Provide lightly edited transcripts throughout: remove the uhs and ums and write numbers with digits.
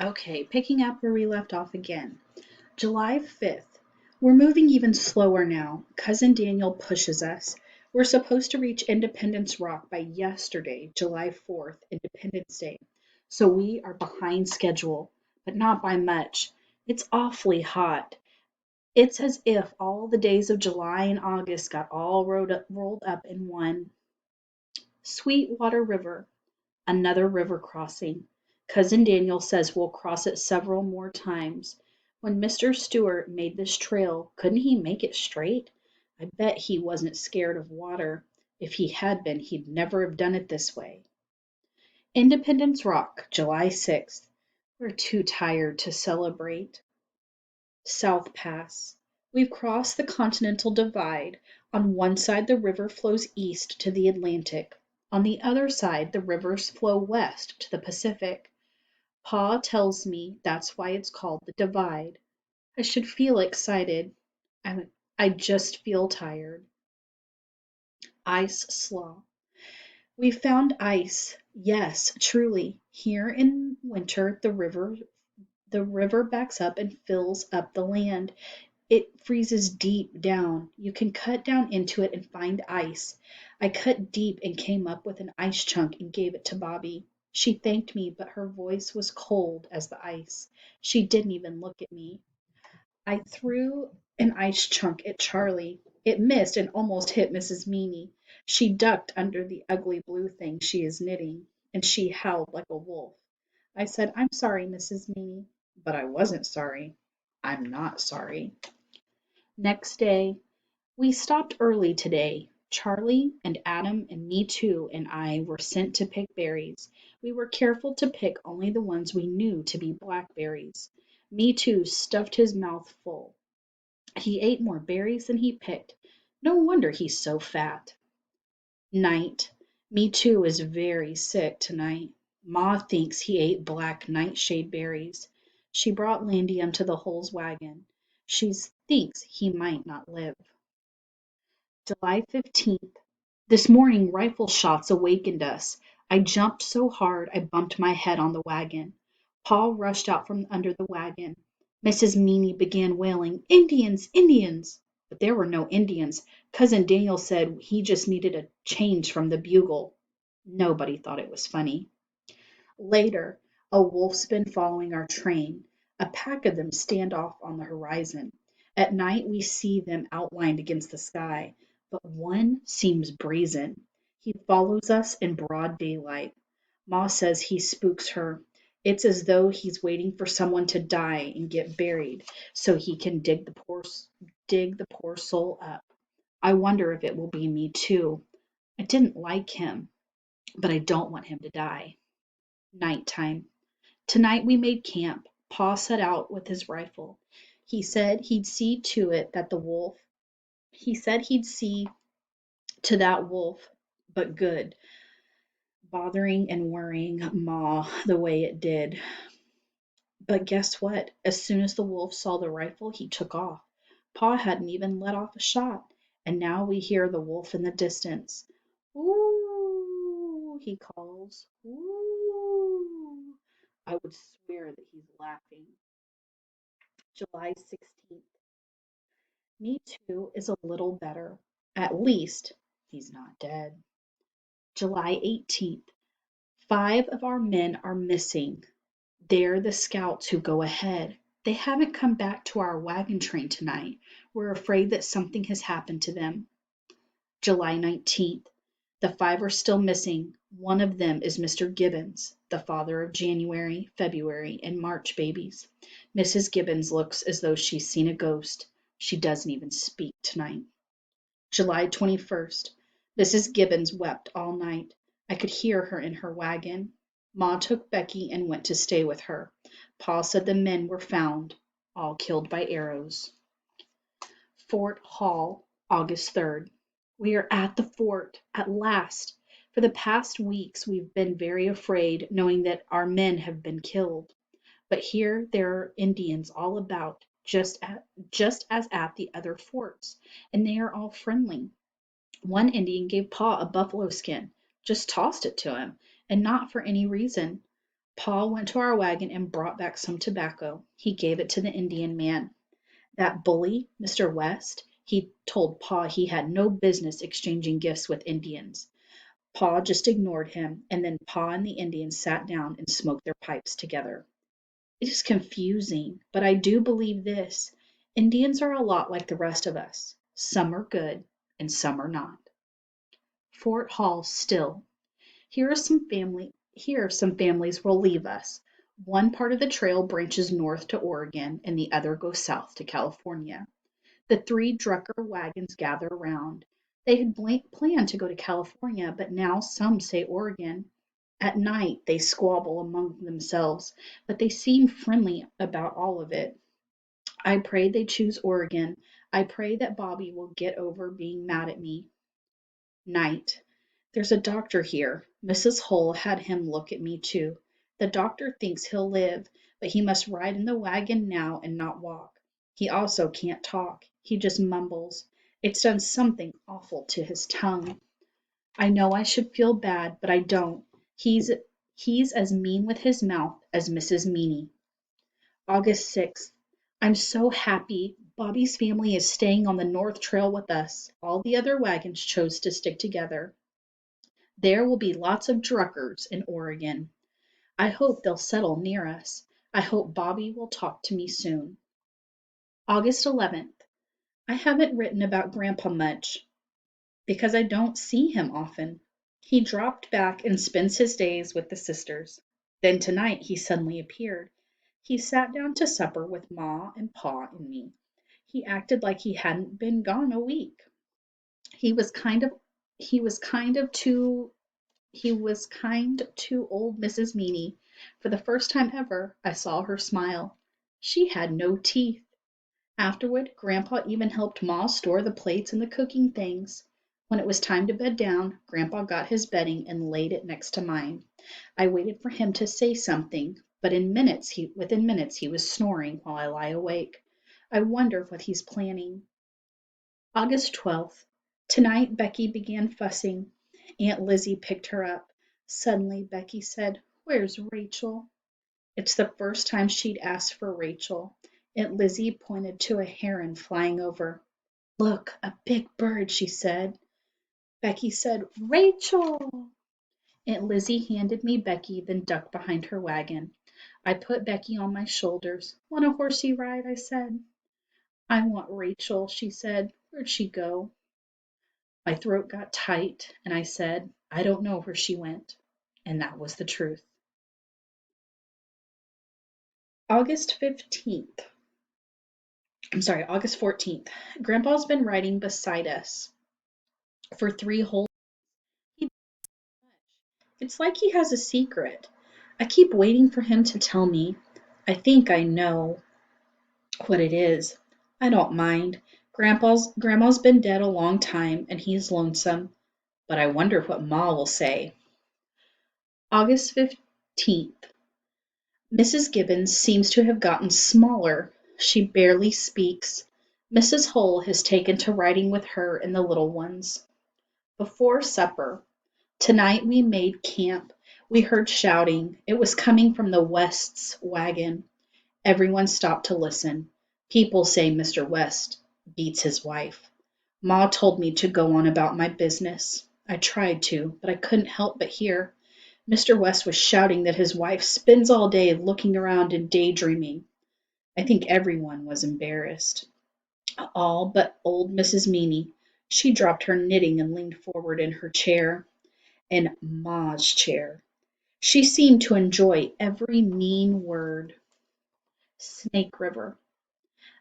Okay, picking up where we left off again. July 5th. We're moving even slower now. Cousin Daniel pushes us. We're supposed to reach Independence Rock by yesterday, July 4th, Independence Day. So we are behind schedule, but not by much. It's awfully hot. It's as if all the days of July and August got all rolled up in one. Sweetwater River. Another river crossing. Cousin Daniel says we'll cross it several more times. When Mr. Stewart made this trail, couldn't he make it straight? I bet he wasn't scared of water. If he had been, he'd never have done it this way. Independence Rock, July 6th. We're too tired to celebrate. South Pass. We've crossed the Continental Divide. On one side the river flows east to the Atlantic. On the other side the rivers flow west to the Pacific. Pa tells me that's why it's called the Divide. I should feel excited. I, I just feel tired. Ice Slaw. We found ice. Yes, truly. Here in winter the river backs up and fills up the land. It freezes deep down. You can cut down into it and find ice. I cut deep and came up with an ice chunk and gave it to Bobby. She thanked me, but her voice was cold as the ice. She didn't even look at me. I threw an ice chunk at Charlie. It missed and almost hit Mrs. Meany. She ducked under the ugly blue thing she is knitting, and she howled like a wolf. I said, I'm sorry, Mrs. Meany, but I wasn't sorry. I'm not sorry. Next day, we stopped early today. Charlie and Adam and me too and I were sent to pick berries. We were careful to pick only the ones we knew to be blackberries. Me too stuffed his mouth full. He ate more berries than he picked. No wonder he's so fat. Night. Me too is very sick tonight. Ma thinks he ate black nightshade berries. She brought Landium to the Holes wagon. She thinks he might not live. July 15th. This morning rifle shots awakened us. I jumped so hard I bumped my head on the wagon. Paul rushed out from under the wagon. Mrs. Meany began wailing, Indians, Indians! But there were no Indians. Cousin Daniel said he just needed a change from the bugle. Nobody thought it was funny. Later, a wolf's been following our train. A pack of them stand off on the horizon. At night we see them outlined against the sky, but one seems brazen. He follows us in broad daylight. Ma says he spooks her. It's as though he's waiting for someone to die and get buried so he can dig the poor soul up. I wonder if it will be me too. I didn't like him, but I don't want him to die. Nighttime. Tonight we made camp. Pa set out with his rifle. He said he'd see to it that the wolf, he said he'd see to that wolf, but good, bothering and worrying Ma the way it did. But guess what? As soon as the wolf saw the rifle, he took off. Pa hadn't even let off a shot, and now we hear the wolf in the distance. Ooh, he calls. Ooh. I would swear that he's laughing. July 16th. Me too is a little better. At least he's not dead. July 18th. 5 of our men are missing. They're the scouts who go ahead. They haven't come back to our wagon train tonight. We're afraid that something has happened to them. July 19th. The 5 are still missing. One of them is Mr. Gibbons, the father of January, February, and March babies. Mrs. Gibbons looks as though she's seen a ghost. She doesn't even speak tonight. July 21st. Mrs. Gibbons wept all night. I could hear her in her wagon. Ma took Becky and went to stay with her. Pa said the men were found, all killed by arrows. Fort Hall, August 3rd. We are at the fort, at last. For the past weeks we've been very afraid, knowing that our men have been killed. But here there are Indians all about, just as at the other forts, and they are all friendly. One Indian gave Pa a buffalo skin, just tossed it to him, and not for any reason. Pa went to our wagon and brought back some tobacco. He gave it to the Indian man. That bully, Mr. West, he told Pa he had no business exchanging gifts with Indians. Pa just ignored him, and then Pa and the Indian sat down and smoked their pipes together. It is confusing, but I do believe this. Indians are a lot like the rest of us. Some are good and some are not. Fort Hall still. Here some families will leave us. One part of the trail branches north to Oregon and the other goes south to California. The three Drucker wagons gather around. They had planned to go to California, but now some say Oregon. At night they squabble among themselves, but they seem friendly about all of it. I pray they choose Oregon. I pray that Bobby will get over being mad at me. Night. There's a doctor here. Mrs. Hull had him look at me too. The doctor thinks he'll live, but he must ride in the wagon now and not walk. He also can't talk. He just mumbles. It's done something awful to his tongue. I know I should feel bad, but I don't. He's he's as mean with his mouth as Mrs. Meany. August 6th. I'm so happy. Bobby's family is staying on the North Trail with us. All the other wagons chose to stick together. There will be lots of Druckers in Oregon. I hope they'll settle near us. I hope Bobby will talk to me soon. August 11th. I haven't written about Grandpa much because I don't see him often. He dropped back and spends his days with the sisters. Then tonight he suddenly appeared. He sat down to supper with Ma and Pa and me. He acted like he hadn't been gone a week. He was kind of he was kind of too He was kind to old Mrs. Meany. For the first time ever, I saw her smile. She had no teeth. Afterward, Grandpa even helped Ma store the plates and the cooking things. When it was time to bed down, Grandpa got his bedding and laid it next to mine. I waited for him to say something, but within minutes he was snoring while I lie awake. I wonder what he's planning. August 12th. Tonight Becky began fussing. Aunt Lizzie picked her up. Suddenly Becky said, "Where's Rachel?" It's the first time she'd asked for Rachel. Aunt Lizzie pointed to a heron flying over. "Look, a big bird," she said. Becky said, "Rachel!" Aunt Lizzie handed me Becky, then ducked behind her wagon. I put Becky on my shoulders. "Want a horsey ride?" I said. "I want Rachel," she said. "Where'd she go?" My throat got tight, and I said, "I don't know where she went." And that was the truth. August 15th. August 14th. Grandpa's been riding beside us for 3 whole days. It's like he has a secret. I keep waiting for him to tell me. I think I know what it is. I don't mind. Grandma's been dead a long time and he's lonesome, but I wonder what Ma will say. August 15th. Mrs. Gibbons seems to have gotten smaller. She barely speaks. Mrs. Hull has taken to riding with her and the little ones. Before supper. Tonight we made camp. We heard shouting. It was coming from the West's wagon. Everyone stopped to listen. People say Mr. West beats his wife. Ma told me to go on about my business. I tried to, but I couldn't help but hear. Mr. West was shouting that his wife spends all day looking around and daydreaming. I think everyone was embarrassed. All but old Mrs. Meany. She dropped her knitting and leaned forward in her chair. In Ma's chair. She seemed to enjoy every mean word. Snake River.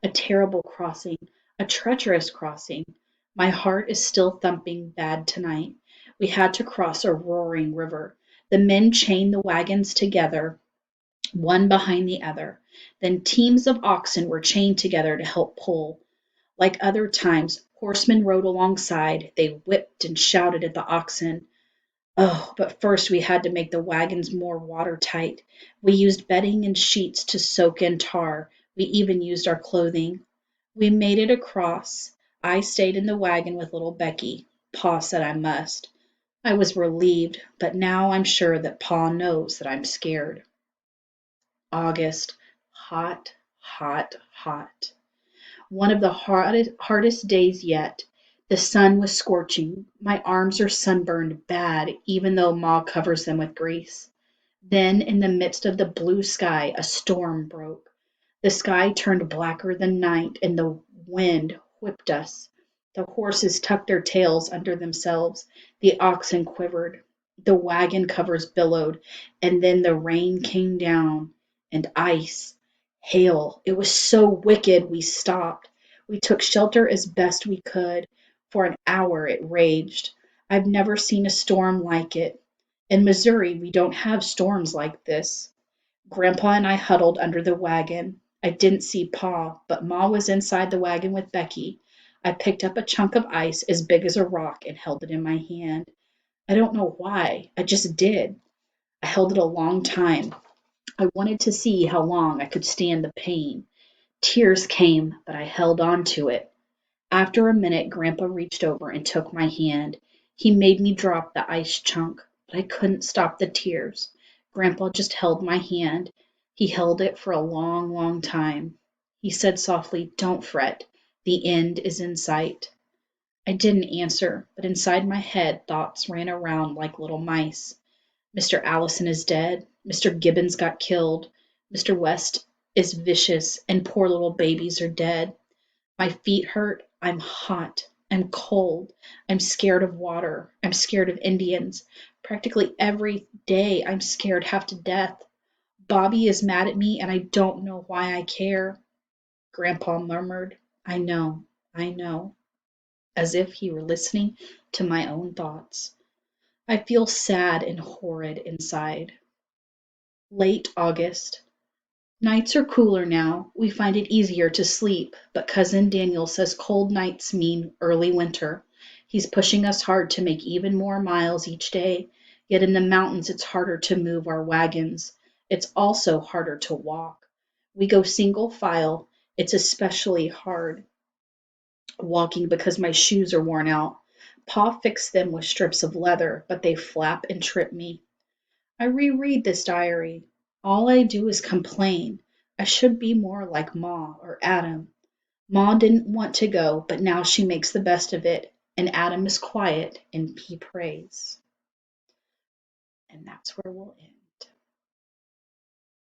A terrible crossing. A treacherous crossing. My heart is still thumping bad tonight. We had to cross a roaring river. The men chained the wagons together, one behind the other. Then teams of oxen were chained together to help pull. Like other times, horsemen rode alongside. They whipped and shouted at the oxen. Oh, but first we had to make the wagons more watertight. We used bedding and sheets to soak in tar. We even used our clothing. We made it across. I stayed in the wagon with little Becky. Pa said I must. I was relieved, but now I'm sure that Pa knows that I'm scared. August. Hot, hot, hot. One of the hardest days yet. The sun was scorching. My arms are sunburned bad, even though Ma covers them with grease. Then, in the midst of the blue sky, a storm broke. The sky turned blacker than night, and the wind whipped us. The horses tucked their tails under themselves. The oxen quivered. The wagon covers billowed, and then the rain came down, and ice, hail. It was so wicked we stopped. We took shelter as best we could. For an hour it raged. I've never seen a storm like it. In Missouri, we don't have storms like this. Grandpa and I huddled under the wagon. I didn't see Pa, but Ma was inside the wagon with Becky. I picked up a chunk of ice as big as a rock and held it in my hand. I don't know why. I just did. I held it a long time. I wanted to see how long I could stand the pain. Tears came, but I held on to it. After a minute, Grandpa reached over and took my hand. He made me drop the ice chunk, but I couldn't stop the tears. Grandpa just held my hand. He held it for a long, long time. He said softly, "Don't fret. The end is in sight." I didn't answer, but inside my head thoughts ran around like little mice. Mr. Allison is dead. Mr. Gibbons got killed. Mr. West is vicious, and poor little babies are dead. My feet hurt. I'm hot. I'm cold. I'm scared of water. I'm scared of Indians. Practically every day I'm scared half to death. Bobby is mad at me and I don't know why I care. Grandpa murmured, I know, as if he were listening to my own thoughts. I feel sad and horrid inside. Late August. Nights are cooler now. We find it easier to sleep, but Cousin Daniel says cold nights mean early winter. He's pushing us hard to make even more miles each day, yet in the mountains it's harder to move our wagons. It's also harder to walk. We go single file. It's especially hard walking because my shoes are worn out. Pa fixed them with strips of leather, but they flap and trip me. I reread this diary. All I do is complain. I should be more like Ma or Adam. Ma didn't want to go, but now she makes the best of it, and Adam is quiet and he prays. And that's where we'll end.